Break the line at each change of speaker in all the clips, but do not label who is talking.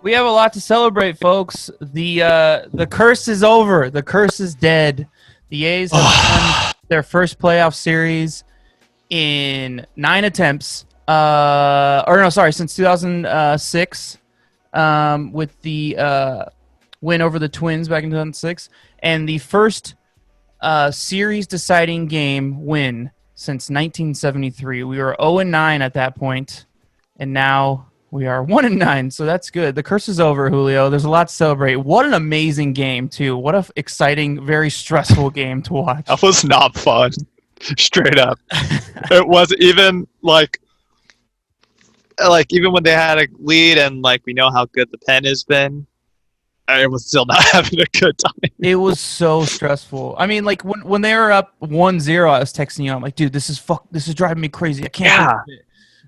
We have a lot to celebrate, folks. The curse is over. The curse is dead. The A's have won their first playoff series in 9 attempts. Since 2006, with the win over the Twins back in 2006, and the first series-deciding game win since 1973. We were 0-9 at that point, and now we are 1-9, so that's good. The curse is over, Julio. There's a lot to celebrate. What an amazing game, too. What an exciting, very stressful game to watch.
That was not fun. Straight up. It was even even when they had a lead and we know how good the pen has been, I was still not having a good time.
It was so stressful. I mean, when they were up 1-0, I was texting you. I'm like, dude, this is driving me crazy. I can't believe it.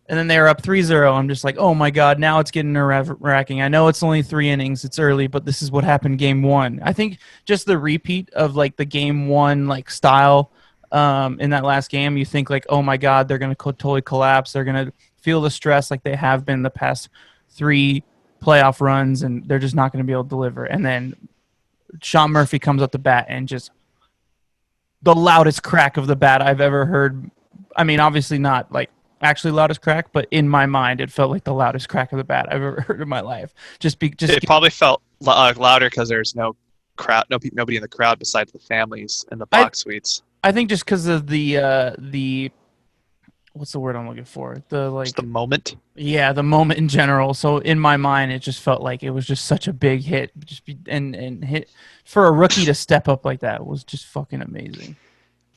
And then they were up 3-0. I'm just like, oh my God, now it's getting nerve-wracking. I know it's only 3 innings, it's early, but this is what happened game 1. I think just the repeat of the game 1 style in that last game, you think oh my God, they're gonna totally collapse. They're gonna feel the stress like they have been the past 3 playoff runs, and they're just not gonna be able to deliver. And then Sean Murphy comes up the bat and just the loudest crack of the bat I've ever heard. I mean, obviously not actually loudest crack, but in my mind it felt like the loudest crack of the bat I've ever heard in my life.
It probably felt louder because there's no crowd, nobody in the crowd besides the families in the box suites.
I think just because of the what's the word I'm looking for?
Just the moment.
Yeah, the moment in general. So in my mind, it just felt like it was just such a big hit. And hit for a rookie to step up like that was just fucking amazing.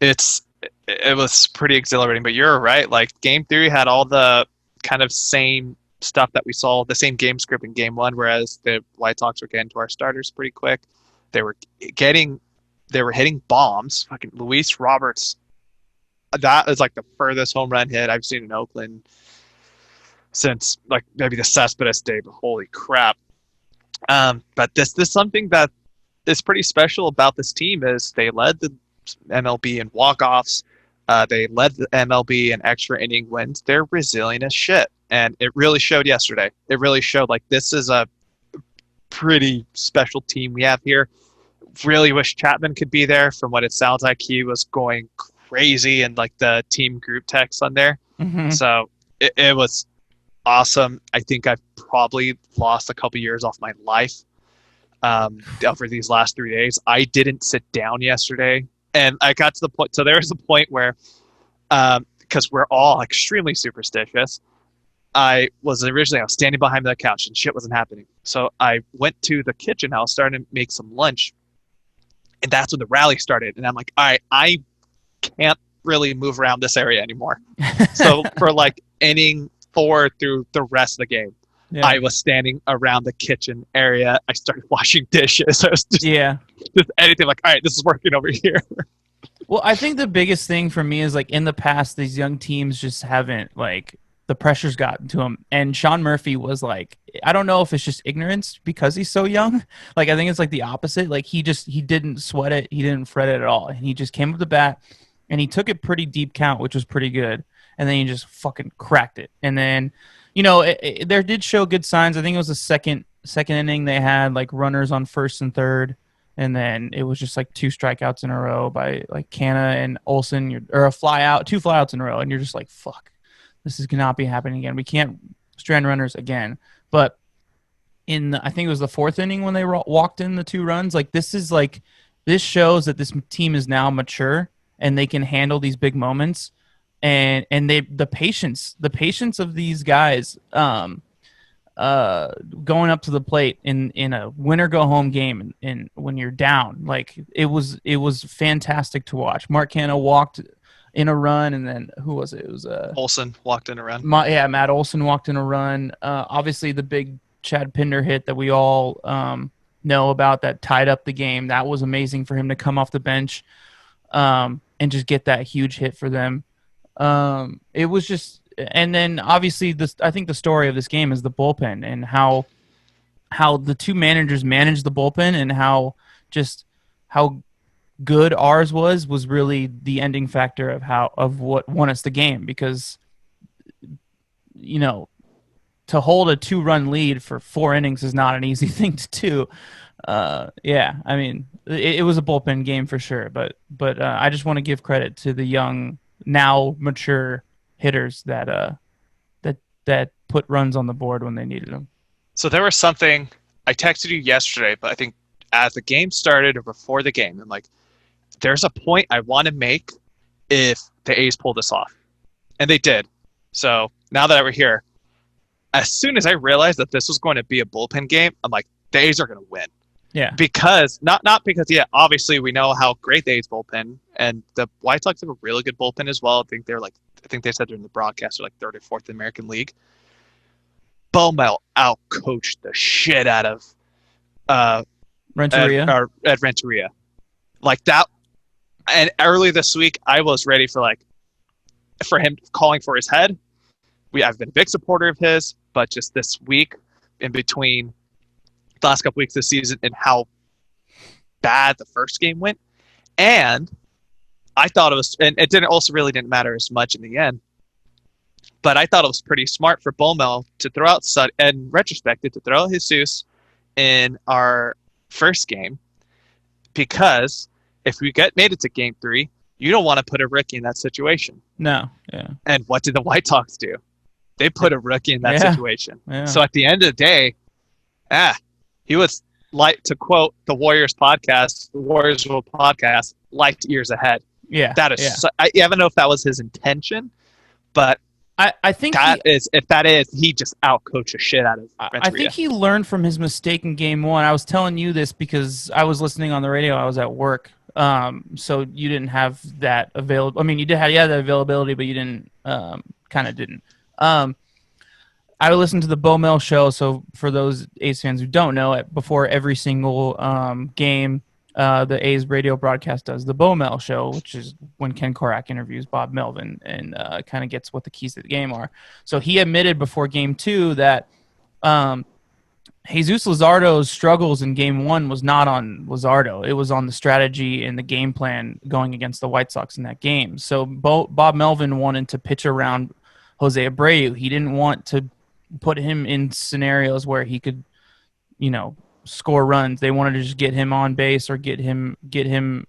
It was pretty exhilarating, but you're right. Game 3 had all the kind of same stuff that we saw, the same game script in game 1, whereas the White Sox were getting to our starters pretty quick. They were hitting bombs. Fucking Luis Roberts. That is the furthest home run hit I've seen in Oakland since maybe the Cespedes day, but holy crap. But this something that is pretty special about this team is they led the MLB in walk-offs. They led the MLB in extra inning wins. They're resilient as shit. And it really showed yesterday. It really showed this is a pretty special team we have here. Really wish Chapman could be there. From what it sounds like, he was going crazy in the team group text on there.
Mm-hmm.
So it was awesome. I think I've probably lost a couple years off my life over these last 3 days. I didn't sit down yesterday. And I got to the point, so there was a point where, because we're all extremely superstitious, I was standing behind the couch and shit wasn't happening. So I went to the kitchen. I was starting to make some lunch. And that's when the rally started. And I'm like, all right, I can't really move around this area anymore. So for inning 4 through the rest of the game, yeah. I was standing around the kitchen area. I started washing dishes. I was just anything all right, this is working over here.
Well, I think the biggest thing for me is in the past, these young teams just haven't the pressure's gotten to him. And Sean Murphy was I don't know if it's just ignorance because he's so young. I think it's the opposite. He didn't sweat it. He didn't fret it at all. And he just came up the bat and he took it pretty deep count, which was pretty good. And then he just fucking cracked it. And then, there did show good signs. I think it was the second inning they had runners on first and third, and then it was just 2 strikeouts in a row by Canna and Olsen, or a flyout, 2 flyouts in a row, and you're just fuck, this is not be happening again. We can't strand runners again. But I think it was the 4th inning when they walked in the 2 runs. This shows that this team is now mature and they can handle these big moments. And the patience of these guys going up to the plate in a win or go home game and when you're down, it was fantastic to watch. Mark Canha walked in a run, and then who was it? It was
Olsen walked in a run.
Matt Olsen walked in a run. Obviously the big Chad Pinder hit that we all know about that tied up the game. That was amazing for him to come off the bench and just get that huge hit for them. It was just, and then obviously I think the story of this game is the bullpen and how the 2 managers managed the bullpen, and how good ours was really the ending factor of what won us the game. Because to to hold a 2-run lead for 4 innings is not an easy thing to do. Yeah, I mean, it was a bullpen game for sure, but I just want to give credit to the young, now mature hitters that put runs on the board when they needed them.
So there was something I texted you yesterday, but I think as the game started or before the game, I'm like, there's a point I want to make if the A's pull this off. And they did. So now that we're here, as soon as I realized that this was going to be a bullpen game, I'm like, the A's are going to win.
Yeah.
Because, not because, yeah, obviously we know how great the A's bullpen, and the White Sox have a really good bullpen as well. I think they said during the broadcast they're like third or fourth in the American League. Baumel outcoached the shit out of
Renteria.
Ed Renteria. Like that. And early this week, I was ready for him calling for his head. I've been a big supporter of his, but just this week, in between the last couple weeks this season and how bad the first game went, and I thought it was, and it didn't matter as much in the end, but I thought it was pretty smart for Baumel to throw out and retrospective to throw out Jesus in our first game, because if we made it to game 3, you don't want to put a rookie in that situation.
No, yeah.
And what did the White Sox do? They put a rookie in that situation.
Yeah.
So at the end of the day, he was, like, to quote the Warriors podcast, the Warriors World podcast, light years ahead.
Yeah.
That is, I don't know if that was his intention, but
I think
he just outcoached the shit out of Renteria.
I think he learned from his mistake in game 1. I was telling you this because I was listening on the radio. I was at work. So you didn't have that available. I mean, you had the availability, but you didn't, kind of didn't. I listened to the Baumel show. So for those A's fans who don't know it, before every single game, the A's radio broadcast does the Baumel show, which is when Ken Korak interviews Bob Melvin and kind of gets what the keys to the game are. So he admitted before game 2 that Jesus Luzardo's struggles in game 1 was not on Luzardo. It was on the strategy and the game plan going against the White Sox in that game. So Bob Melvin wanted to pitch around Jose Abreu. He didn't want to put him in scenarios where he could, score runs. They wanted to just get him on base or get him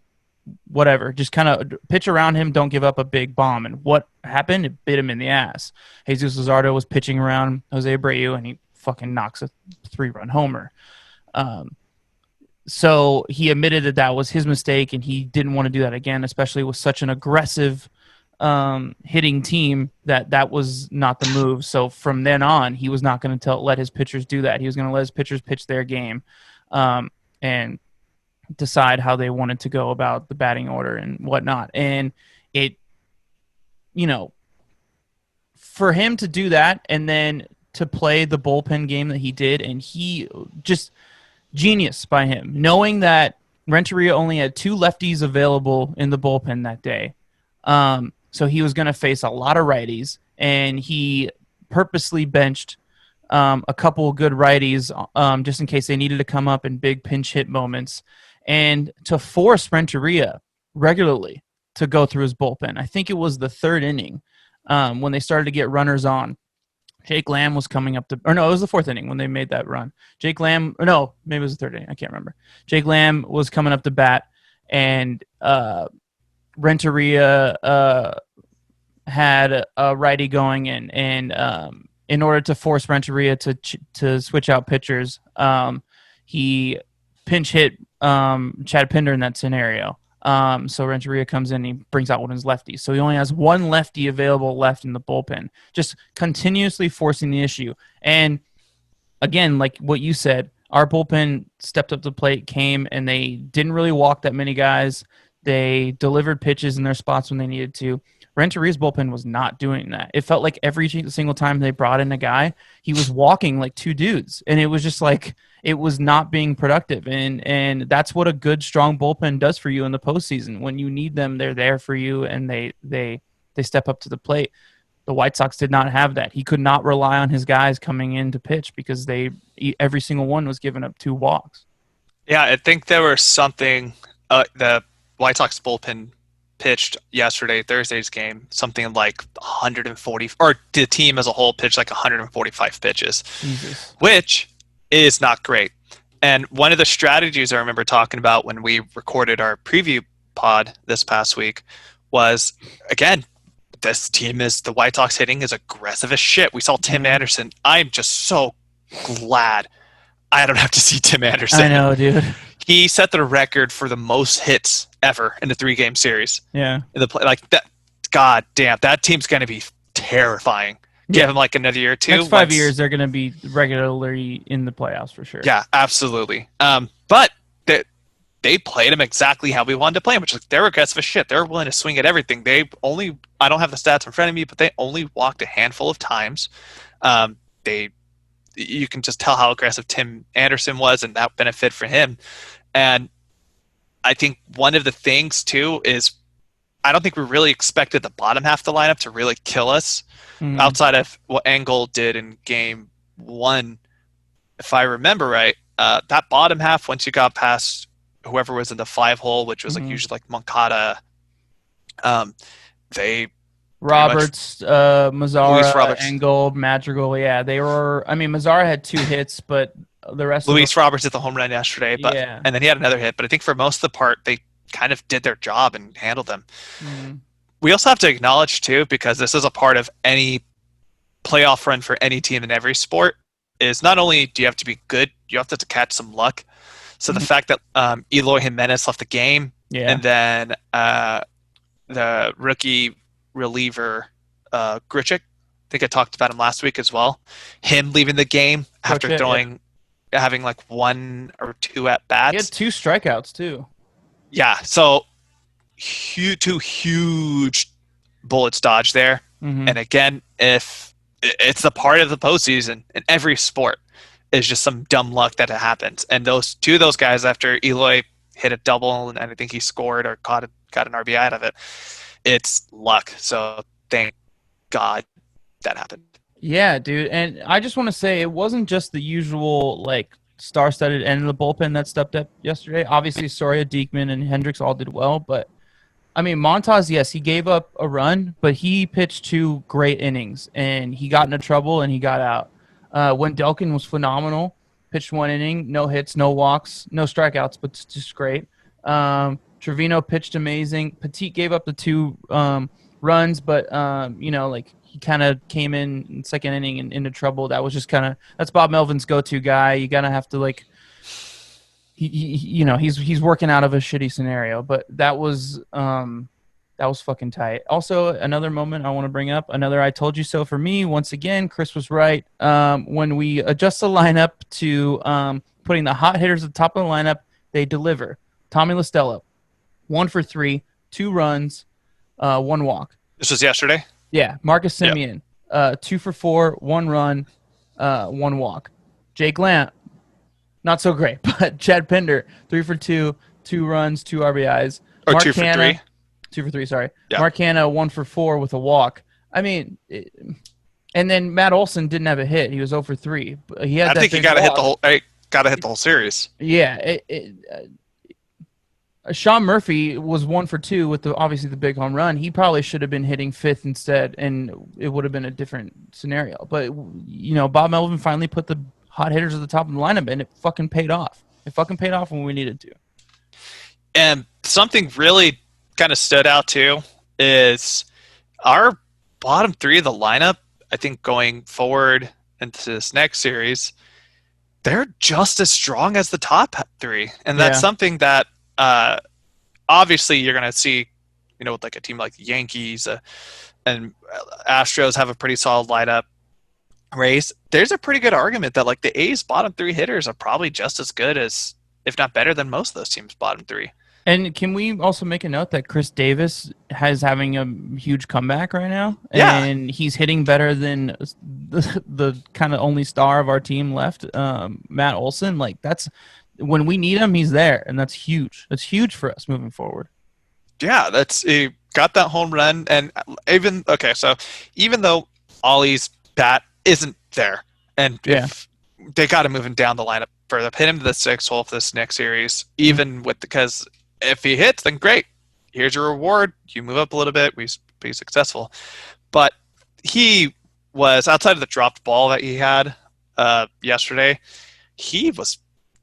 whatever. Just kind of pitch around him, don't give up a big bomb. And what happened? It bit him in the ass. Jesus Luzardo was pitching around Jose Abreu, and he fucking knocks a 3-run homer. So he admitted that was his mistake, and he didn't want to do that again, especially with such an aggressive hitting team. That was not the move. So from then on, he was not going to let his pitchers do that. He was going to let his pitchers pitch their game and decide how they wanted to go about the batting order and whatnot. And it, for him to do that and then to play the bullpen game that he did, and he just genius by him, knowing that Renteria only had 2 lefties available in the bullpen that day. So he was going to face a lot of righties, and he purposely benched a couple of good righties just in case they needed to come up in big pinch hit moments, and to force Renteria regularly to go through his bullpen. I think it was the 3rd inning when they started to get runners on. Jake Lamb was coming up it was the 4th inning when they made that run. Maybe it was the 3rd inning. I can't remember. Jake Lamb was coming up to bat, and Renteria had a righty going in, and in order to force Renteria to switch out pitchers, he pinch hit Chad Pinder in that scenario. So Renteria comes in and he brings out one of his lefties. So he only has 1 lefty available left in the bullpen, just continuously forcing the issue. And again, like what you said, our bullpen stepped up to the plate, came, and they didn't really walk that many guys. They delivered pitches in their spots when they needed to. Renteria's bullpen was not doing that. It felt like every single time they brought in a guy, he was walking like 2 dudes. And it was just like, it was not being productive. And that's what a good, strong bullpen does for you in the postseason. When you need them, they're there for you, and they step up to the plate. The White Sox did not have that. He could not rely on his guys coming in to pitch because every single one was giving up 2 walks.
Yeah, I think there was something the White Sox bullpen pitched yesterday, Thursday's game, something like 140, or the team as a whole pitched like 145 pitches,
Jesus.
which is not great. And one of the strategies I remember talking about when we recorded our preview pod this past week was, again, this team is the White Sox hitting is aggressive as shit. We saw Tim Anderson. I'm just so glad I don't have to see Tim Anderson.
I know, dude.
He set the record for the most hits ever in the 3-game series.
Yeah.
In the play, like that. God damn, that team's going to be terrifying. Give him like another year or two.
Next 5 years, they're going to be regularly in the playoffs for sure.
Yeah, absolutely. But they played him exactly how we wanted to play him, which is like they're aggressive as shit. They're willing to swing at everything. I don't have the stats in front of me, but they only walked a handful of times. You can just tell how aggressive Tim Anderson was, and that benefit for him. And I think one of the things too is I don't think we really expected the bottom half of the lineup to really kill us. Outside of what Engel did in game 1, if I remember right, that bottom half, once you got past whoever was in the 5-hole, which was like usually like Moncada, they
Roberts, Mazzara,
Luis
Engel, Madrigal. Yeah, they were. I mean, Mazzara had 2 hits, but the rest.
Luis Roberts hit the home run yesterday, but
Yeah.
and then he had another hit. But I think for most of the part, they kind of did their job and handled them. We also have to acknowledge too, because this is a part of any playoff run for any team in every sport, is not only do you have to be good, you have to catch some luck. So the fact that Eloy Jimenez left the game, and then the rookie reliever Grichuk, I think I talked about him last week as well. Him leaving the game after having like 1 or 2 at bats.
He had 2 strikeouts too.
Yeah, so 2 huge bullets dodged there. And again, if it's the part of the postseason in every sport, is just some dumb luck that it happens. And those guys, after Eloy hit a double and I think he scored or got an RBI out of it, it's luck. So thank God that happened.
Yeah, dude. And I just want to say it wasn't just the usual like star-studded end of the bullpen that stepped up yesterday. Obviously, Soria, Diekman, and Hendricks all did well, but I mean, Montas, yes, he gave up a run, but he pitched 2 great innings, and he got into trouble, and he got out. Wendelken was phenomenal. Pitched 1 inning, no hits, no walks, no strikeouts, but just great. Trevino pitched amazing. Petit gave up the 2 runs, but, he kind of came in second inning and into trouble. That was just that's Bob Melvin's go-to guy. You got to have to, like, he's working out of a shitty scenario, but that was fucking tight. Also, another moment I want to bring up, another I told you so for me. Once again, Chris was right. When we adjust the lineup to putting the hot hitters at the top of the lineup, they deliver. Tommy LaStella, 1 for 3, 2 runs, 1 walk.
This was yesterday?
Yeah. Marcus Semien, 2 for 4, 1 run, 1 walk. Jake Lamp, not so great, but Chad Pinder, 3 for 2, 2 runs, 2 RBIs.
Or
Mark
2 for
Hanna,
3.
2 for 3, sorry.
Yeah.
Mark Hanna, 1 for 4 with a walk. I mean, and then Matt Olson didn't have a hit. He was 0 for 3. He had
I think he got to hit the whole. Got to hit the whole series.
Yeah. Sean Murphy was 1 for 2 with obviously the big home run. He probably should have been hitting 5th instead, and it would have been a different scenario. But Bob Melvin finally put the hot hitters at the top of the lineup, and it fucking paid off. It fucking paid off when we needed to.
And something really kind of stood out too is our bottom 3 of the lineup. I think going forward into this next series, they're just as strong as the top 3, and that's something that obviously you're going to see. With like a team like the Yankees and Astros have a pretty solid lineup. Rays, there's a pretty good argument that like the A's bottom 3 hitters are probably just as good as, if not better than, most of those teams' bottom 3.
And can we also make a note that Chris Davis is having a huge comeback right now?
Yeah.
And he's hitting better than the kind of only star of our team left, Matt Olson. Like, that's when we need him, he's there, and that's huge. That's huge for us moving forward.
Yeah, he got that home run, and even though Ollie's bat isn't there, and if they got to move him down the lineup further, hit him to the 6th hole for this next series, even because if he hits, then great. here's your reward. You move up a little bit. We be successful. But he was, outside of the dropped ball that he had yesterday, he was,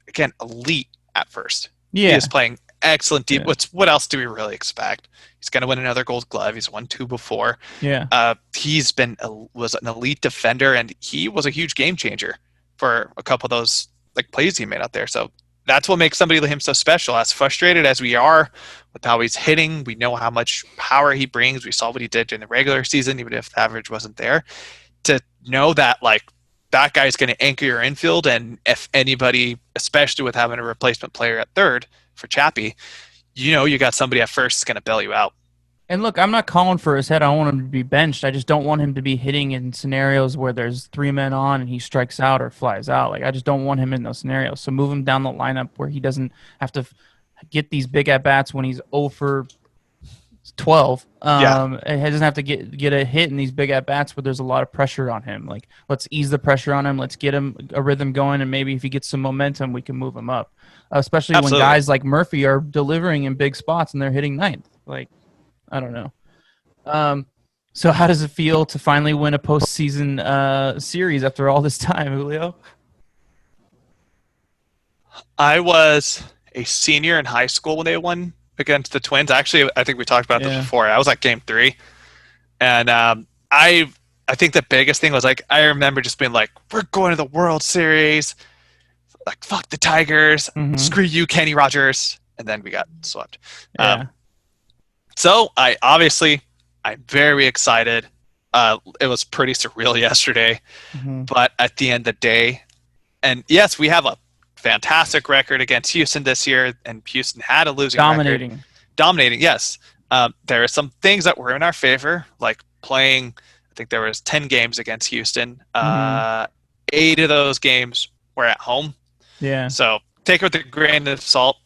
again, elite at first. He
Yeah.
is playing excellent deep.
Yeah.
What else do we really expect? He's going to win another Gold Glove. He's won 2 before.
Yeah.
He's was an elite defender, and he was a huge game changer for a couple of those like plays he made out there. So that's what makes somebody like him so special. As frustrated as we are with how he's hitting, we know how much power he brings. We saw what he did during the regular season, even if the average wasn't there. To know that like that guy's going to anchor your infield, and if anybody, especially with having a replacement player at third for Chappie, you got somebody at first that's going to bail you out.
And look, I'm not calling for his head. I don't want him to be benched. I just don't want him to be hitting in scenarios where there's 3 men on and he strikes out or flies out. Like, I just don't want him in those scenarios. So move him down the lineup where he doesn't have to get these big at-bats when he's 0 for 12. And he doesn't have to get a hit in these big at-bats where there's a lot of pressure on him. Like, let's ease the pressure on him. Let's get him a rhythm going, and maybe if he gets some momentum, we can move him up. Especially
Absolutely.
when guys like Murphy are delivering in big spots and they're hitting ninth. Like, I don't know. So how does it feel to finally win a postseason series after all this time, Julio?
I was a senior in high school when they won against the Twins. Actually, I think we talked about this before. I was at Game 3, and I think the biggest thing was like I remember just being like, "We're going to the World Series." Like, fuck the Tigers.
Mm-hmm.
Screw you, Kenny Rogers. And then we got swept.
Yeah.
So I'm very excited. It was pretty surreal yesterday.
Mm-hmm.
But at the end of the day, and yes, we have a fantastic record against Houston this year, and Houston had a losing record. Dominating, yes. There are some things that were in our favor, like playing, I think there was 10 games against Houston. 8 of those games were at home.
Yeah.
So take it with a grain of salt.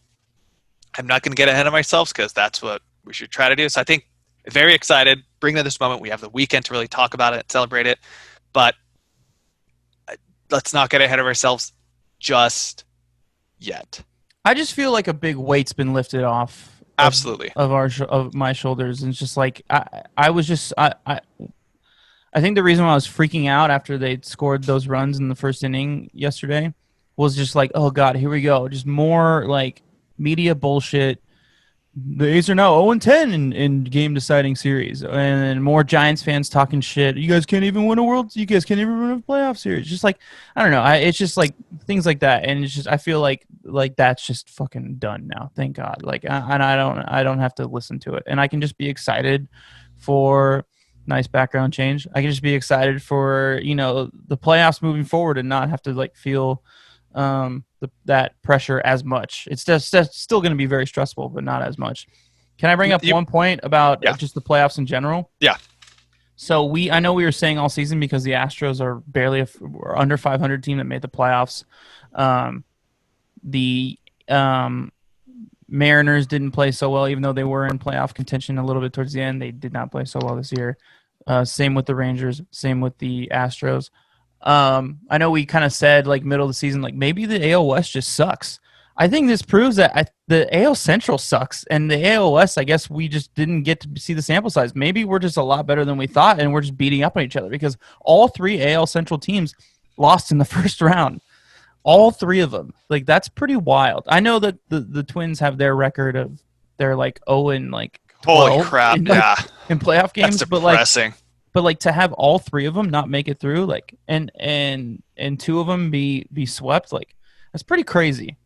I'm not going to get ahead of myself because that's what we should try to do. So I think very excited. Bring to this moment. We have the weekend to really talk about it and celebrate it. But let's not get ahead of ourselves just yet.
I just feel like a big weight's been lifted off.
Absolutely.
Of my shoulders. And it's just like I think the reason why I was freaking out after they scored those runs in the first inning yesterday was just like, oh God, here we go. Just more like media bullshit. The A's are now 0-10 in game deciding series, and more Giants fans talking shit. You guys can't even win You guys can't even win a playoff series. Just like, I don't know. It's just like things like that, and it's just I feel like that's just fucking done now. Thank God. Like, and I don't have to listen to it, and I can just be excited for nice background change. I can just be excited for the playoffs moving forward and not have to like feel that pressure as much. It's just still going to be very stressful, but not as much. Can I bring up one point about just the playoffs in general?
Yeah.
So I know we were saying all season because the Astros are barely we're under 500 team that made the playoffs. The Mariners didn't play so well, even though they were in playoff contention a little bit towards the end. They did not play so well this year. Same with the Rangers. Same with the Astros. I know we kind of said like middle of the season, like maybe the AL West just sucks. I think this proves that the AL Central sucks, and the AL West, I guess we just didn't get to see the sample size. Maybe we're just a lot better than we thought, and we're just beating up on each other because all 3 AL Central teams lost in the first round. All 3 of them. Like, that's pretty wild. I know that the Twins have their record of they're like 0 and like 12
holy crap,
in playoff games,
that's depressing.
But like to have all 3 of them not make it through, like and 2 of them be swept, like that's pretty crazy.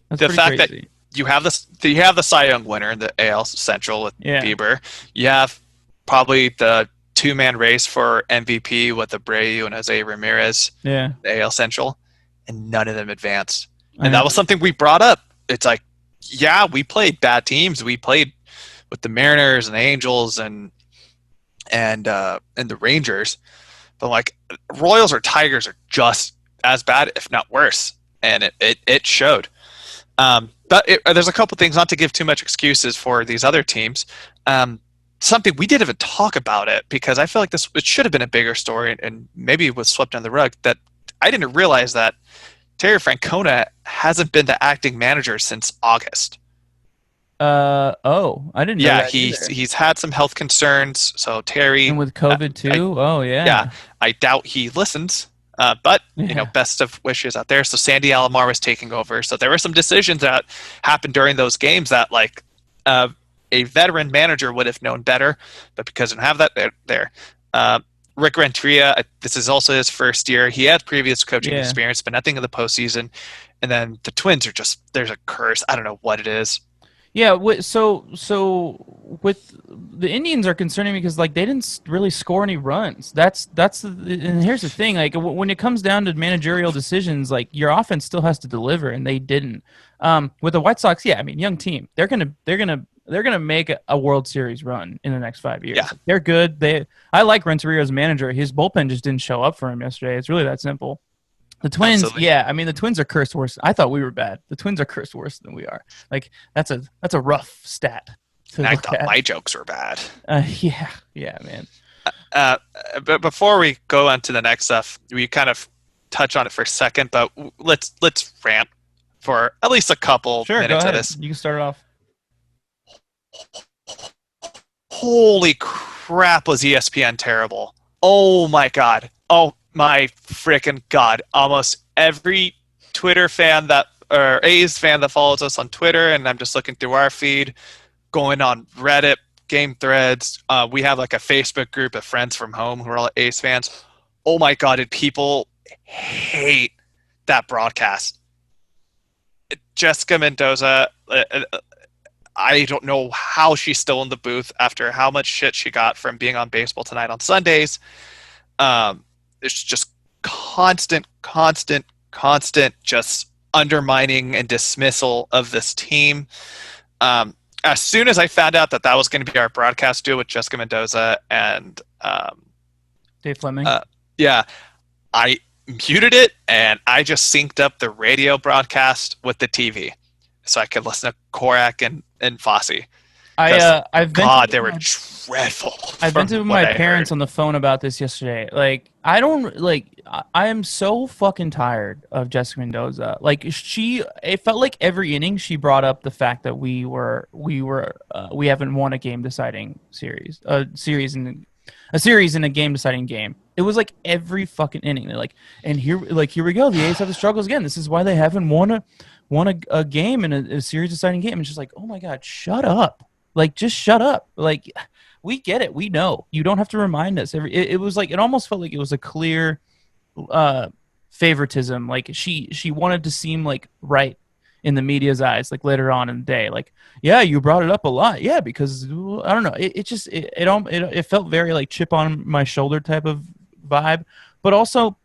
That's
the
pretty
fact
crazy.
That you have the Cy Young winner in the AL Central with Bieber. You have probably the 2-man race for MVP with Abreu and Jose Ramirez.
Yeah,
the AL Central, and none of them advanced. And that was something we brought up. It's like, yeah, we played bad teams. We played with the Mariners and the Angels and the Rangers, but like Royals or Tigers are just as bad, if not worse, and it showed. But there's a couple things, not to give too much excuses for these other teams. Something we didn't even talk about it because I feel like it should have been a bigger story, and maybe it was swept under the rug. That I didn't realize that Terry Francona hasn't been the acting manager since August.
Oh, I didn't know
Yeah,
that either.
he's had some health concerns. So
And
Terry,
with
uh,
COVID
I
too. Oh
yeah,
yeah.
I doubt he listens. But
Yeah.
best of wishes out there. So Sandy Alomar was taking over. So there were some decisions that happened during those games that uh, a veteran manager would have known better, but because I don't have that there. Uh, Rick Renteria, this is also his first year. He had previous coaching
Yeah.
experience, but nothing in the postseason. And then the Twins are just there's a curse. I don't know what it is.
Yeah, so with the Indians are concerning me because like they didn't really score any runs. And here's the thing, like when it comes down to managerial decisions, like your offense still has to deliver, and they didn't. With the White Sox, yeah, I mean, young team, they're gonna make a World Series run in the next 5 years.
Yeah,
Like, they're good. I like Renteria as manager. His bullpen just didn't show up for him yesterday. It's really that simple. The Twins,
absolutely.
yeah, I mean the Twins are cursed worse. I thought we were bad. The Twins are cursed worse than we are. Like that's a rough stat to
And I
look
thought
at.
my jokes were bad.
Yeah, yeah, man.
Uh, but before we go on to the next stuff, we kind of touch on it for a second, but let's rant for at least a couple
Sure, go
minutes of
ahead.
this.
You can start it off.
Holy crap, was ESPN terrible? Oh my god. Oh my freaking god. Almost every Twitter fan that or A's fan that follows us on Twitter, and I'm just looking through our feed, going on Reddit, game threads. We have like a Facebook group of friends from home who are all A's fans. Oh my god, did people hate that broadcast? Jessica Mendoza, I don't know how she's still in the booth after how much shit she got from being on Baseball Tonight on Sundays. It's just constant, just undermining and dismissal of this team. As soon as I found out that that was going to be our broadcast duo with Jessica Mendoza and
Dave Fleming.
uh, yeah, I muted it and I just synced up the radio broadcast with the TV so I could listen to Korak and Fosse because
I've vented
God,
with
they were
my
dreadful
I vented
from
with
what
my
I
parents
heard.
on the phone about this yesterday. Like, I don't like. I am so fucking tired of Jessica Mendoza. Like, it felt like every inning she brought up the fact that we haven't won a game deciding series, a series in a game deciding game. It was like every fucking inning. They're like, and here we go. The A's have the struggles again. This is why they haven't won a game in a series deciding game. It's just like, oh my god, shut up. Like, just shut up. Like, we get it. We know. You don't have to remind us. It was like it almost felt like it was a clear uh, favoritism. Like she wanted to seem like right in the media's eyes. Like later on in the day, like yeah, you brought it up a lot. Yeah, because I don't know. It felt very like chip on my shoulder type of vibe. But also,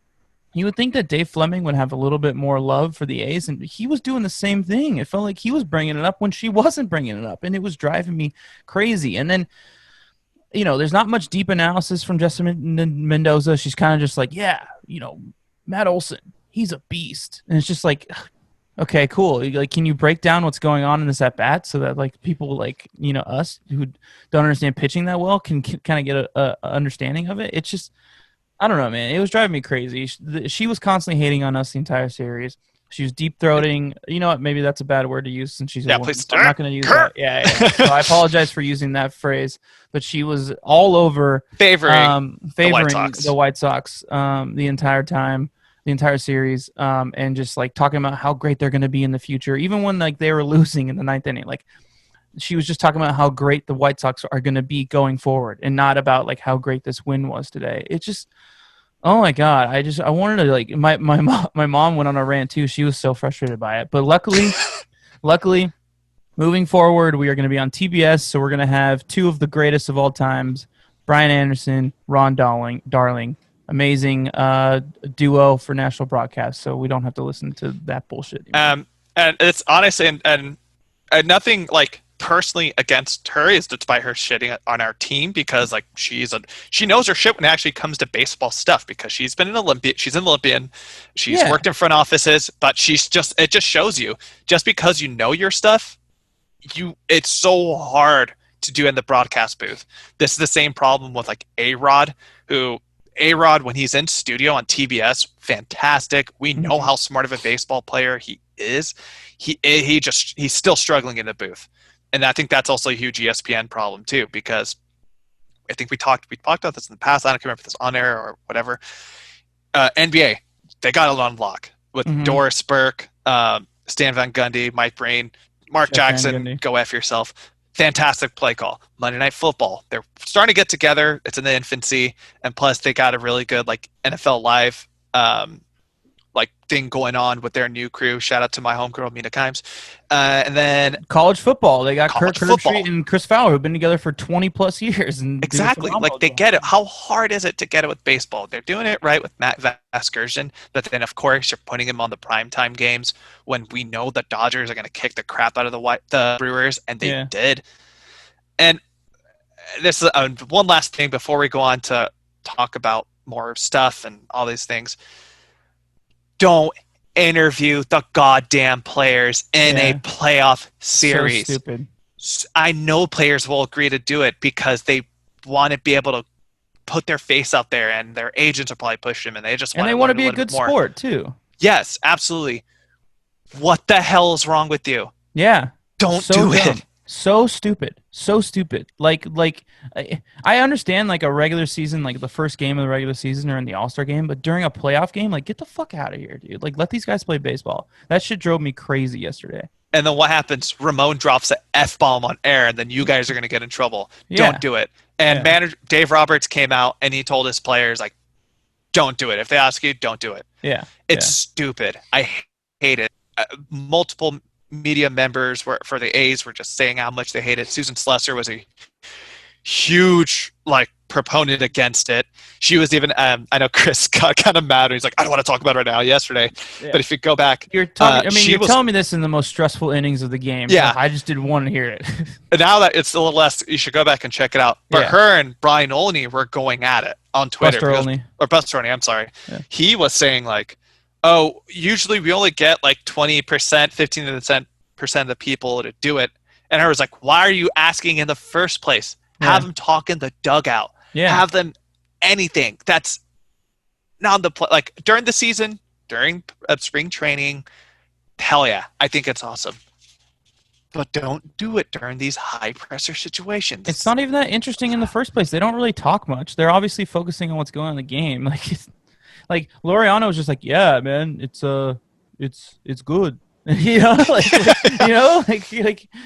you would think that Dave Fleming would have a little bit more love for the A's, and he was doing the same thing. It felt like he was bringing it up when she wasn't bringing it up, and it was driving me crazy. And then there's not much deep analysis from Jessica Mendoza. She's kind of just like, yeah, Matt Olson, he's a beast. And it's just like, okay, cool. Like, can you break down what's going on in this at bat so that like people like, us who don't understand pitching that well can kind of get a understanding of it? It's just, I don't know, man. It was driving me crazy. She was constantly hating on us the entire series. She was deep throating. You know what? Maybe that's a bad word to use since she's a
Yeah,
woman.
please.
So I'm not going to use that. Yeah, yeah. So I apologize for using that phrase, but she was all over
Favoring the White
favoring
Sox.
the White Sox the entire time, the entire series, and just like talking about how great they're going to be in the future, even when like they were losing in the ninth inning. Like she was just talking about how great the White Sox are going to be going forward, and not about like how great this win was today. It just Oh my god! I wanted to like my mom went on a rant too. She was so frustrated by it, but luckily, moving forward, we are going to be on TBS, so we're going to have two of the greatest of all times, Brian Anderson, Ron Darling, amazing duo for national broadcast. So we don't have to listen to that bullshit anymore.
And it's honestly and nothing like personally against her is despite her shitting on our team because like she knows her shit when it actually comes to baseball stuff because she's been an Olympian, she's an Olympian, she's
Yeah,
worked in front offices, but it just shows you just because you know your stuff, it's so hard to do in the broadcast booth. This is the same problem with like A-Rod, when he's in studio on TBS, fantastic. We know how smart of a baseball player he is. He's still struggling in the booth. And I think that's also a huge ESPN problem too, because I think we talked about this in the past. I don't remember if this on air or whatever. NBA, they got it on lock with
Mm-hmm.
Doris Burke, Stan Van Gundy, Mike Breen, Mark
Jeff Van
Jackson.
Gundy.
Go F yourself. Fantastic play call. Monday Night Football. They're starting to get together. It's in the infancy, and plus they got a really good like NFL Live like thing going on with their new crew. Shout out to my homegirl Mina Kimes. And then
College football. They got Kirk
college football.
Herbstreit and Chris Fowler, who've been together for 20 plus years and do a
Exactly.
phenomenal
Like they
job.
get it. How hard is it to get it with baseball? They're doing it right with Matt Vasgersian, but then of course you're putting him on the primetime games when we know the Dodgers are going to kick the crap out of the Brewers, and they did. And this is one last thing before we go on to talk about more stuff and all these things. Don't interview the goddamn players in a playoff series.
So stupid.
I know players will agree to do it because they want to be able to put their face out there, and their agents will probably push them, and they just want
to be a good sport too.
Yes, absolutely. What the hell is wrong with you?
Yeah.
Don't do it.
So stupid. So stupid. Like I understand like a regular season, like the first game of the regular season or in the All-Star game, but during a playoff game, like get the fuck out of here, dude. Like let these guys play baseball. That shit drove me crazy yesterday.
And then what happens? Ramon drops an F-bomb on air, and then you guys are going to get in trouble.
Yeah.
Don't do it. And manager Dave Roberts came out, and he told his players, like, don't do it. If they ask you, don't do it.
Yeah.
It's stupid. I hate it. Multiple media members for the A's were just saying how much they hate it. Susan Slusser was a huge like proponent against it. She was even I know Chris got kind of mad. He's like, I don't want to talk about it right now. Yesterday, but if you go back,
you're talking. You're telling me this in the most stressful innings of the game.
Yeah,
so I just didn't want to hear it.
And now that it's a little less, you should go back and check it out. But her and Brian Olney were going at it on Twitter. Buster Olney. I'm sorry. Yeah. He was saying like, oh, usually we only get like 20%, 15% of the people to do it. And I was like, why are you asking in the first place? Have them talk in the dugout. Yeah. Have them anything. That's not the like during the season, during spring training. Hell yeah, I think it's awesome. But don't do it during these high pressure situations.
It's not even that interesting in the first place. They don't really talk much. They're obviously focusing on what's going on in the game. Like Laureano was just like, yeah, man, it's good. Like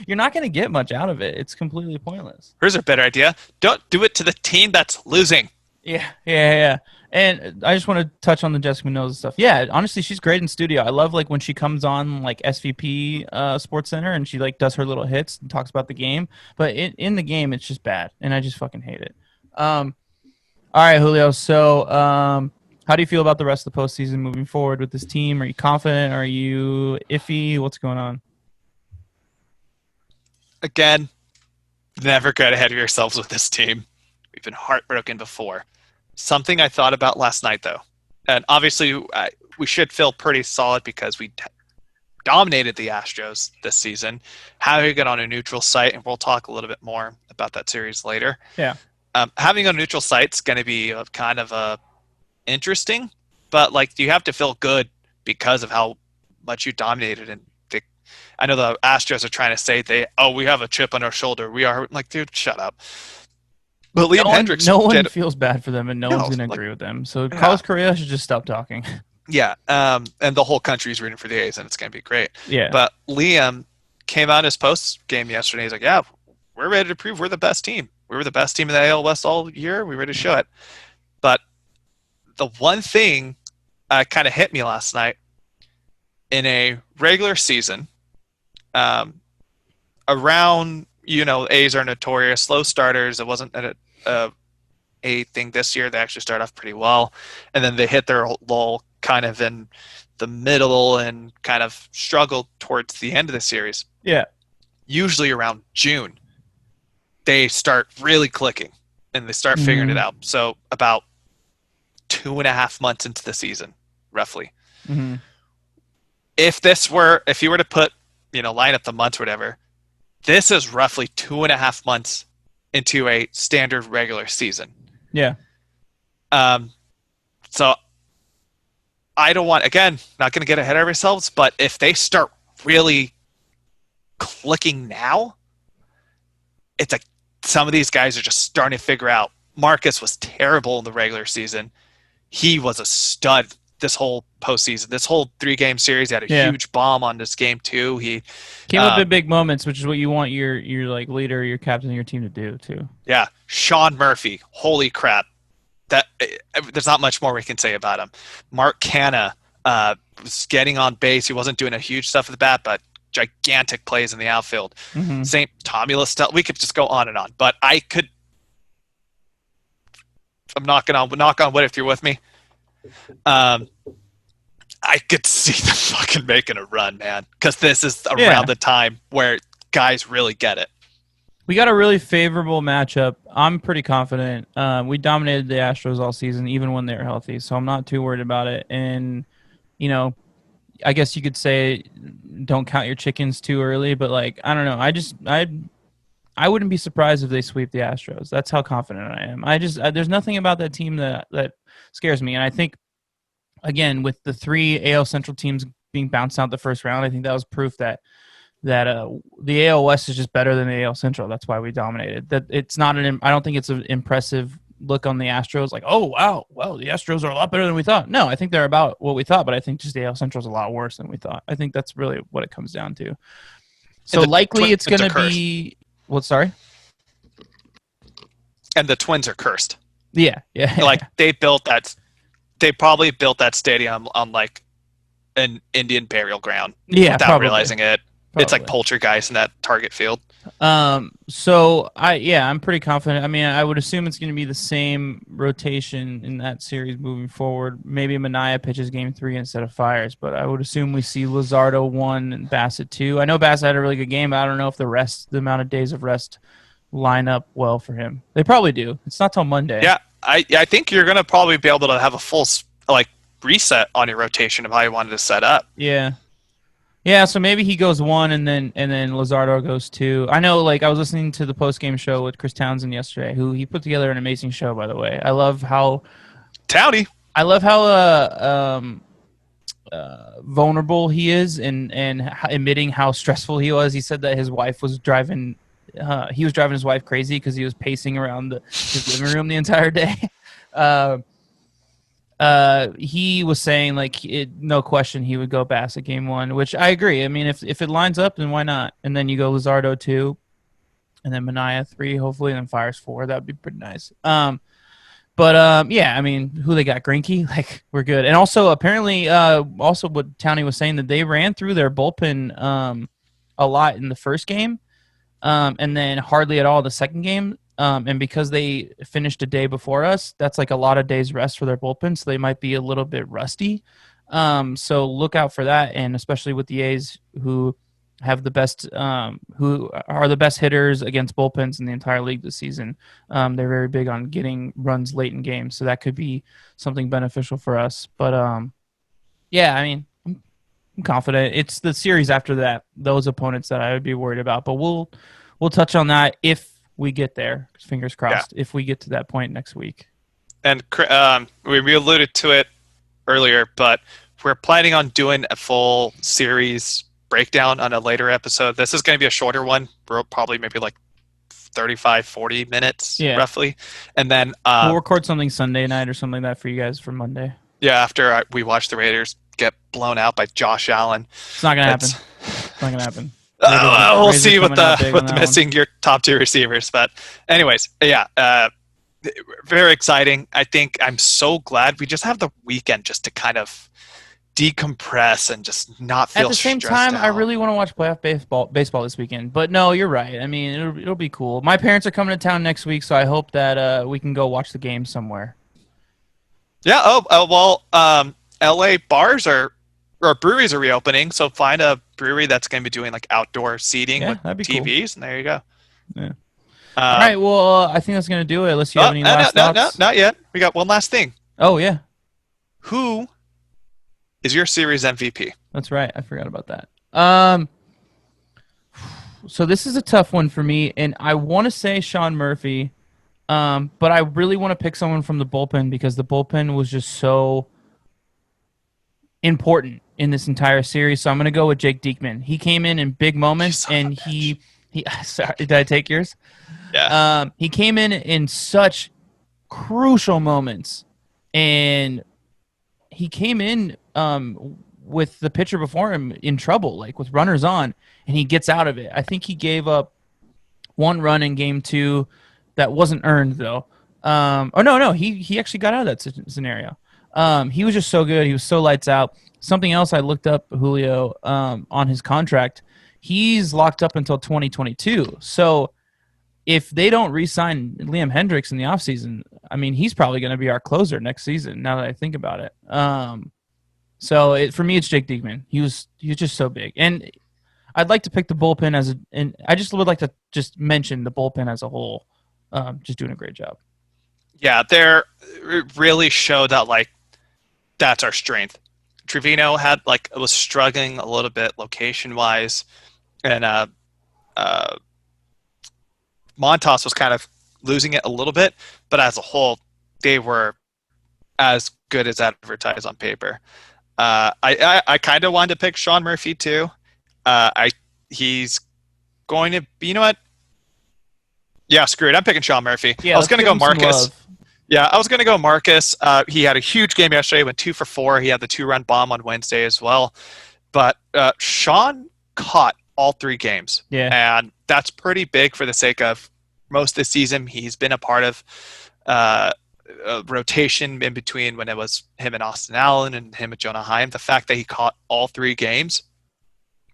you're not going to get much out of it. It's completely pointless.
Here's a better idea. Don't do it to the team that's losing.
Yeah. And I just want to touch on the Jessica Mendoza stuff. Yeah, honestly, she's great in studio. I love like when she comes on like SVP Sports Center and she like does her little hits and talks about the game. But in the game, it's just bad, and I just fucking hate it. All right, Julio. So how do you feel about the rest of the postseason moving forward with this team? Are you confident? Are you iffy? What's going on?
Again, never get ahead of yourselves with this team. We've been heartbroken before. Something I thought about last night, though, and obviously we should feel pretty solid because we dominated the Astros this season. Having it on a neutral site, and we'll talk a little bit more about that series later.
Yeah.
Having a neutral site's going to be kind of interesting, but like you have to feel good because of how much you dominated. And I know the Astros are trying to say we have a chip on our shoulder. We are like, dude, shut up. But Liam Hendricks,
no one feels bad for them, and no one's going to agree with them. So Carlos Correa should just stop talking.
Yeah, and the whole country is rooting for the A's, and it's going to be great.
Yeah.
But Liam came out in his post game yesterday. He's like, yeah, we're ready to prove we're the best team. We were the best team in the AL West all year. We're ready to show it. But the one thing kind of hit me last night, in a regular season, around, A's are notorious, slow starters. It wasn't a thing this year. They actually start off pretty well, and then they hit their lull kind of in the middle and kind of struggled towards the end of the series.
Yeah.
Usually around June, they start really clicking and they start figuring it out. So about 2.5 months into the season, roughly.
Mm-hmm.
If you were to put, line up the months or whatever, this is roughly 2.5 months into a standard regular season.
Yeah.
So I don't want, again, not going to get ahead of ourselves, but if they start really clicking now, it's like some of these guys are just starting to figure out. Marcus was terrible in the regular season. He was a stud this whole postseason. This whole 3-game series, he had a huge bomb on this game too. He
came up in big moments, which is what you want your like leader, your captain of your team to do too.
Yeah, Sean Murphy, holy crap! That there's not much more we can say about him. Mark Canha was getting on base. He wasn't doing a huge stuff at the bat, but gigantic plays in the outfield. Same Tommy Listell. We could just go on and on, but I'm knocking on wood if you're with me. I could see them fucking making a run, man, because this is around the time where guys really get it.
We got a really favorable matchup. I'm pretty confident. We dominated the Astros all season, even when they were healthy, so I'm not too worried about it. And, you know, I guess you could say don't count your chickens too early, but, like, I don't know. I wouldn't be surprised if they sweep the Astros. That's how confident I am. There's nothing about that team that scares me. And I think, again, with the 3 AL Central teams being bounced out the first round, I think that was proof that the AL West is just better than the AL Central. That's why we dominated. That it's not I don't think it's an impressive look on the Astros. Like, oh wow, well the Astros are a lot better than we thought. No, I think they're about what we thought, but I think just the AL Central is a lot worse than we thought. I think that's really what it comes down to. So likely it's going to be what? Sorry.
And the Twins are cursed.
Yeah.
Like they probably built that stadium on like an Indian burial ground.
Yeah,
without
probably.
realizing it.
Probably.
It's like poltergeist in that target field.
So I'm pretty confident. I mean, I would assume it's going to be the same rotation in that series moving forward. Maybe Manaea pitches game 3 instead of Fires, but I would assume we see Luzardo 1 and Bassett 2. I know Bassett had a really good game, but I don't know if the amount of days of rest line up well for him. They probably do. It's not till Monday.
Yeah, I think you're going to probably be able to have a full like reset on your rotation of how you wanted to set up.
Yeah, so maybe he goes 1 and then Luzardo goes 2. I know, like, I was listening to the post-game show with Chris Townsend yesterday, who he put together an amazing show, by the way. I love how vulnerable he is and admitting how stressful he was. He said that his wife was driving his wife crazy because he was pacing around his living room the entire day. He was saying, like, no question he would go Bassett game 1, which I agree. I mean, if it lines up, then why not? And then you go Luzardo 2, and then Manaea 3, hopefully, and then Fires 4. That would be pretty nice. Yeah, I mean, who they got? Greinke? Like, we're good. And also, apparently, also what Townie was saying, that they ran through their bullpen a lot in the first game, and then hardly at all the second game. And because they finished a day before us, that's like a lot of days rest for their bullpen, so they might be a little bit rusty. So look out for that, and especially with the A's, who have the best, who are the best hitters against bullpens in the entire league this season. They're very big on getting runs late in games, so that could be something beneficial for us. But yeah, I mean, I'm confident. It's the series after that, those opponents that I would be worried about. But we'll touch on that if we get there. Fingers crossed. Yeah. If we get to that point next week.
And we alluded to it earlier, but we're planning on doing a full series breakdown on a later episode. This is going to be a shorter one. We're probably maybe like 35, 40 minutes, roughly. And then
we'll record something Sunday night or something like that for you guys for Monday.
Yeah, after we watch the Raiders get blown out by Josh Allen.
It's not going to happen. It's not going to happen.
We'll see with the missing your top 2 receivers. But anyways, yeah, very exciting. I think I'm so glad we just have the weekend just to kind of decompress and just not feel stressed out. At the same time,
I really want to watch playoff baseball this weekend. But no, you're right. I mean, it'll be cool. My parents are coming to town next week, so I hope that we can go watch the game somewhere.
Yeah. LA bars or breweries are reopening, so find a brewery that's going to be doing like outdoor seating with TVs, cool. And there you go.
Yeah. All right. Well, I think that's going to do it. Unless you have any last thoughts.
No, not yet. We got one last thing.
Oh yeah.
Who is your series MVP?
That's right. I forgot about that. So this is a tough one for me, and I want to say Sean Murphy, but I really want to pick someone from the bullpen because the bullpen was just so important in this entire series. So I'm going to go with Jake Diekman. He came in big moments, and Sorry, did I take yours?
Yeah.
He came in such crucial moments, and he came in with the pitcher before him in trouble, like with runners on, and he gets out of it. I think he gave up one run in game 2 that wasn't earned though. No, he actually got out of that scenario. He was just so good. He was so lights out. Something else I looked up, Julio, on his contract, he's locked up until 2022. So if they don't re-sign Liam Hendricks in the offseason, I mean, he's probably going to be our closer next season. Now that I think about it, for me, it's Jake Diekman. He was just so big, and I'd like to pick the bullpen and I just would like to just mention the bullpen as a whole, just doing a great job.
Yeah, it really showed that like that's our strength. Trevino was struggling a little bit location wise, and Montas was kind of losing it a little bit, but as a whole, they were as good as advertised on paper. I kind of wanted to pick Sean Murphy too. He's going to be, you know what? Yeah, screw it. I'm picking Sean Murphy.
Yeah,
I was going to go Marcus. Yeah, I was going to go Marcus. He had a huge game yesterday, went 2 for 4. He had the 2-run bomb on Wednesday as well. But Sean caught all 3 games.
Yeah.
And that's pretty big for the sake of most of the season. He's been a part of a rotation in between when it was him and Austin Allen and him and Jonah Heim. The fact that he caught all 3 games,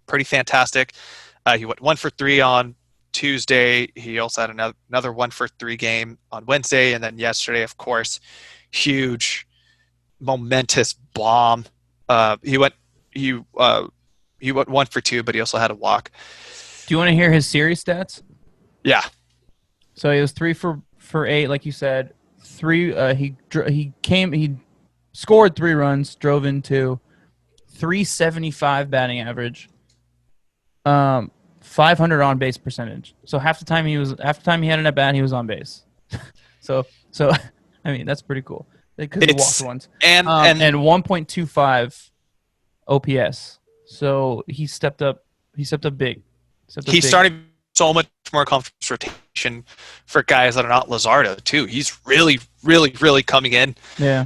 pretty fantastic. He went 1 for 3 on Tuesday. He also had another 1 for 3 game on Wednesday, and then yesterday, of course, huge, momentous bomb. He went 1 for 2, but he also had a walk.
Do you want to hear his series stats?
Yeah.
So he was 3 for 8, like you said. 3. He scored 3 runs, drove in 2, 375 batting average. 500 on base percentage. So half the time he had an at bat, he was on base. so I mean that's pretty cool because he walked once. And 1.25 OPS. So he stepped up. He stepped up big.
He's starting so much more comfortable rotation for guys that are not Luzardo too. He's really, really, really coming in.
Yeah.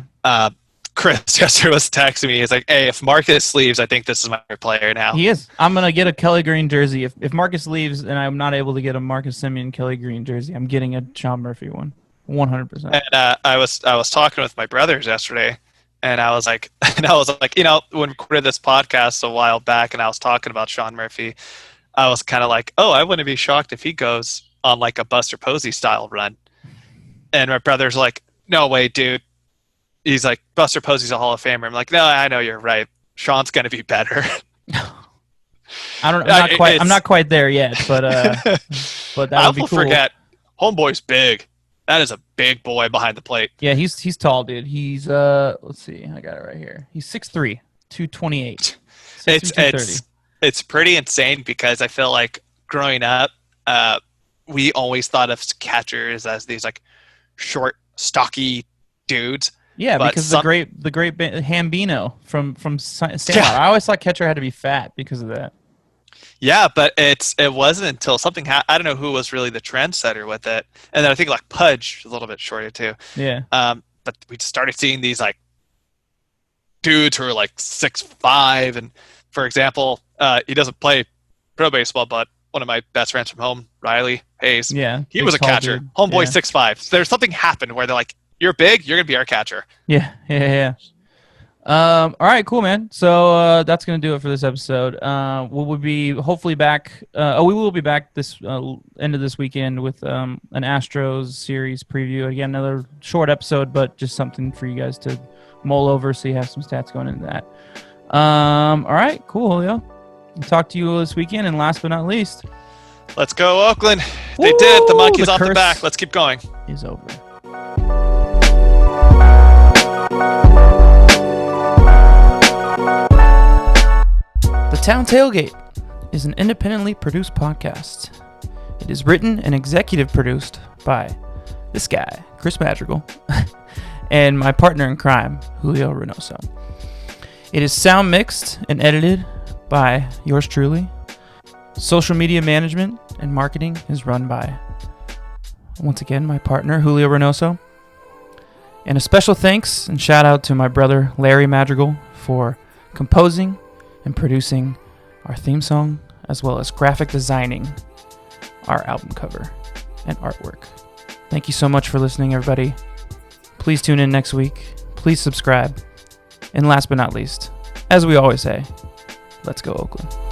Chris yesterday was texting me. He's like, "Hey, if Marcus leaves, I think this is my player now."
He is. I'm gonna get a Kelly Green jersey. If Marcus leaves and I'm not able to get a Marcus Semien Kelly Green jersey, I'm getting a Sean Murphy one, 100%.
And I was talking with my brothers yesterday, and I was like, you know, when we recorded this podcast a while back, and I was talking about Sean Murphy, I was kind of like, oh, I wouldn't be shocked if he goes on like a Buster Posey style run. And my brother's like, no way, dude. He's like, Buster Posey's a Hall of Famer. I'm like, no, I know you're right. Sean's gonna be better.
I'm not quite there yet, but that would be cool.
Forget, homeboy's big. That is a big boy behind the plate.
Yeah, he's tall, dude. He's let's see, I got it right here. He's 6'3", 228.
It's pretty insane because I feel like growing up, we always thought of catchers as these like short, stocky dudes.
Yeah, because the great Hambino from Sandlot. Yeah. I always thought catcher had to be fat because of that.
Yeah, but it wasn't until something I don't know who was really the trendsetter with it, and then I think like Pudge was a little bit shorter too.
Yeah.
But we just started seeing these like dudes who are like 6'5", and for example, he doesn't play pro baseball, but one of my best friends from home, Riley Hayes, he was a catcher. Dude. Homeboy 6'5". So there's something happened where they're like, you're big, you're gonna be our catcher.
Yeah. All right, cool, man. So that's gonna do it for this episode. We will be hopefully back. We will be back this end of this weekend with an Astros series preview. Again, another short episode, but just something for you guys to mull over, so you have some stats going into that. All right, cool, Julio. I'll talk to you this weekend, and last but not least,
let's go Oakland. They did. The monkey's off the back. Let's keep going.
Is over. The Town Tailgate is an independently produced podcast. It is written and executive produced by this guy, Chris Madrigal, and my partner in crime, Julio Reynoso. It is sound mixed and edited by yours truly. Social media management and marketing is run by, once again, my partner, Julio Reynoso. And a special thanks and shout out to my brother, Larry Madrigal, for composing and producing our theme song, as well as graphic designing our album cover and artwork. Thank you so much for listening, everybody. Please tune in next week. Please subscribe. And last but not least, as we always say, let's go Oakland.